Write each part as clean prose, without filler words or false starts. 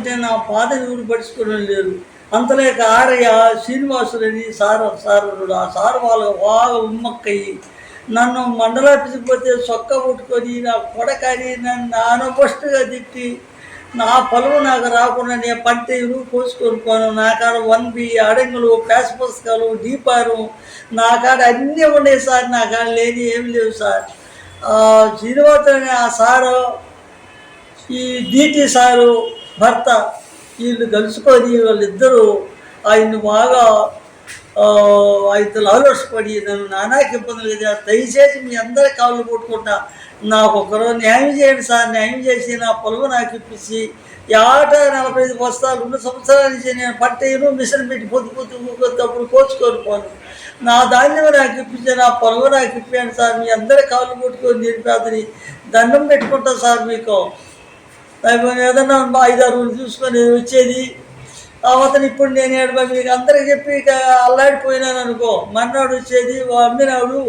అంటే నా పాద ఎవరు పడుచుకోవడం లేరు. అంతలేక ఆరయ్య శ్రీనివాసులని సారుడు ఆ సారు వాళ్ళు బాగా ఉమ్మక్కయ్యి నన్ను మండలాఫీస్కి పోతే సొక్క కొట్టుకొని నా కొడకని నన్ను ఆనబస్టుగా తిట్టి నా పొలం నాకు రాకుండా నేను పంట ఎరువు కోసుకొని పోను. నా కాడ 1B అడంగులు పేస పుస్తకాలు డీపారు నా కాడ అన్నీ ఉన్నాయి సార్. నా కాడ లేని ఏమి లేవు సార్. శ్రీనివాసు అనే ఆ సారు ఈ DT సారు భర్త వీళ్ళు కలుసుకొని వాళ్ళిద్దరూ ఆయన్ని బాగా ఆయనతో ఆలోచపడి నన్ను నానాకి ఇబ్బందులు కదా. దయచేసి మీ అందరి కాళ్ళు కొట్టుకుంటా నాకు ఒకరు న్యాయం చేయండి సార్. న్యాయం చేసి నా పొలం నాకు ఇప్పించి ఏట 45 బస్తాలు 2 సంవత్సరాల నుంచి నేను పట్టేను మిషన్ పెట్టి పొద్దుప్పుడు కోసుకొని పోను. నా ధాన్యం నాకు ఇప్పించి నా పొలం నాకు ఇప్పాను సార్. మీ అందరి కాళ్ళు కొట్టుకొని నిలిపేదని దండం పెట్టుకుంటాను సార్. మీకు ఏదన్నా 5-6 రోజులు చూసుకొని వచ్చేది. అతను ఇప్పుడు నేను మీకు అందరికి చెప్పి ఇక అల్లాడిపోయినాను అనుకో. మన్నాడు వచ్చేది అమ్మినాడు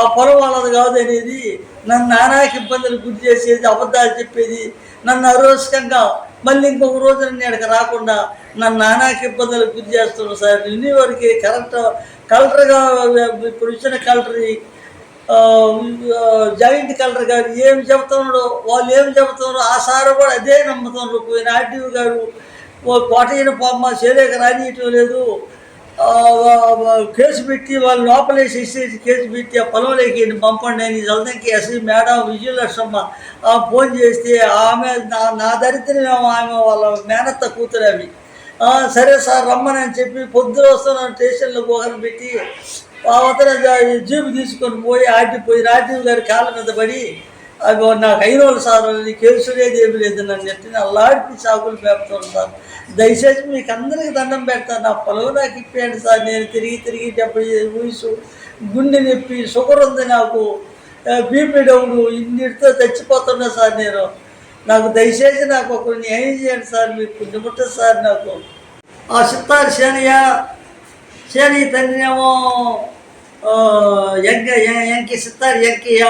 ఆ పొలం వాళ్ళది కాదు అనేది నన్ను నానాకి ఇబ్బందులు గురి చేసేది, అబద్ధాలు చెప్పేది, నన్ను అరోచకంగా మళ్ళీ ఇంకొక రోజు నన్ను ఇక్కడికి రాకుండా నన్ను నానాకి ఇబ్బందులకు గురి చేస్తున్నాను సార్. యూనివర్కి కలెక్టర్గా ఇప్పుడు ఇచ్చిన కలెక్టర్ జాయింట్ కలెక్టర్ గారు ఏమి చెబుతున్నాడో వాళ్ళు ఏమి చెబుతున్నారో ఆ సారు కూడా అదే నమ్ముతున్నారు. పోయిన RTO గారు కోటయ్యన పాప చేయలేక రానియటం లేదు. కేసు పెట్టి వాళ్ళు లోపలేసి కేసు పెట్టి ఆ పొలంలోకి పంపండి అని జలదంకి ఎస్ఐ మేడం విజయలక్ష్మ ఫోన్ చేస్తే ఆమె నా దరిద్రం ఆమె వాళ్ళ మేనత్త కూతురు అవి. సరే సార్ రమ్మని అని చెప్పి పొద్దున వస్తున్న స్టేషన్లో పోగని పెట్టి అవతల జీపు తీసుకొని పోయి RTO గారి కాళ్ళ మీద పడి అవి నాకు 5 రోజులు సార్ కేసు లేదు ఏమి లేదు నన్ను నెట్టిన అల్లాడిపి చాకులు పేపుతాను సార్. దయచేసి మీకు అందరికీ దండం పెడతాను. నా పొలం నాకు ఇప్పాను సార్. నేను తిరిగి 70 వయసు, గుండె నొప్పి, షుగర్ ఉంది నాకు, BP డౌన్, ఇన్నిటితో చచ్చిపోతున్నా సార్. నాకు దయచేసి నాకు ఒక న్యాయం చేయండి సార్. మీకు నిముట్టదు సార్. నాకు ఆ సిత్తారు శని తండ్రినేమో ఎంకి సిత్తారు ఎంకయ్య,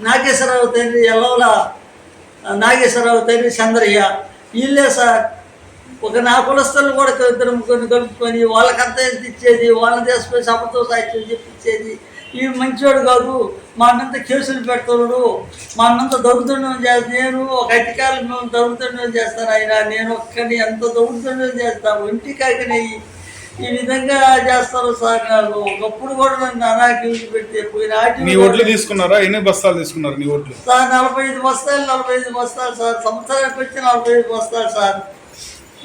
నాగేశ్వరరావు తండ్రి ఎల్లవల నాగేశ్వరరావు తండ్రి చంద్రయ్య వీళ్ళే సార్. ఒక నా కులస్తులు కూడా 2 ముగ్గురిని కలుపుకొని వాళ్ళకంతా ఎంత ఇచ్చేది, వాళ్ళని తీసుకొని సభతో సాక్ష్యం చెప్పించేది. ఇవి మంచివాడు కాదు, మా అన్నంత కేసులు పెడుతున్నాడు, మా అన్నంత దొరుకుతుండం చేస్తాను. నేను ఒక అధికారులు మేము దొరుకుతుండం చేస్తాను. ఆయన నేను ఒక్కని ఎంత దొరుకుతుండం చేస్తాను. ఇంటికాకనే ఈ విధంగా చేస్తారు సార్. నాకు ఒకప్పుడు కూడా నన్ను అనాకి పెడితే పోయిన ఓట్లు తీసుకున్నారా? ఎన్ని బస్తాలు తీసుకున్నారు నీ ఓట్లు సార్? 45 బస్తాలు సార్. సంవత్సరానికి వచ్చి 45 బస్తాలు సార్.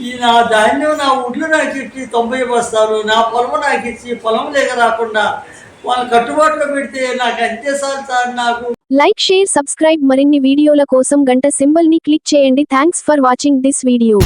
ఈ నా ధాన్యం నా ఒడ్లు నాకు ఇచ్చి 90 బస్తాలు, నా పొలం నాకు ఇచ్చి పొలం లేక రాకుండా వాళ్ళ కట్టుబాటులో పెడితే నాకు అంతే సార్. నాకు లైక్, షేర్, సబ్స్క్రైబ్. మరిన్ని వీడియోల కోసం గంట సింబల్ ని క్లిక్ చేయండి. Thanks for watching this video.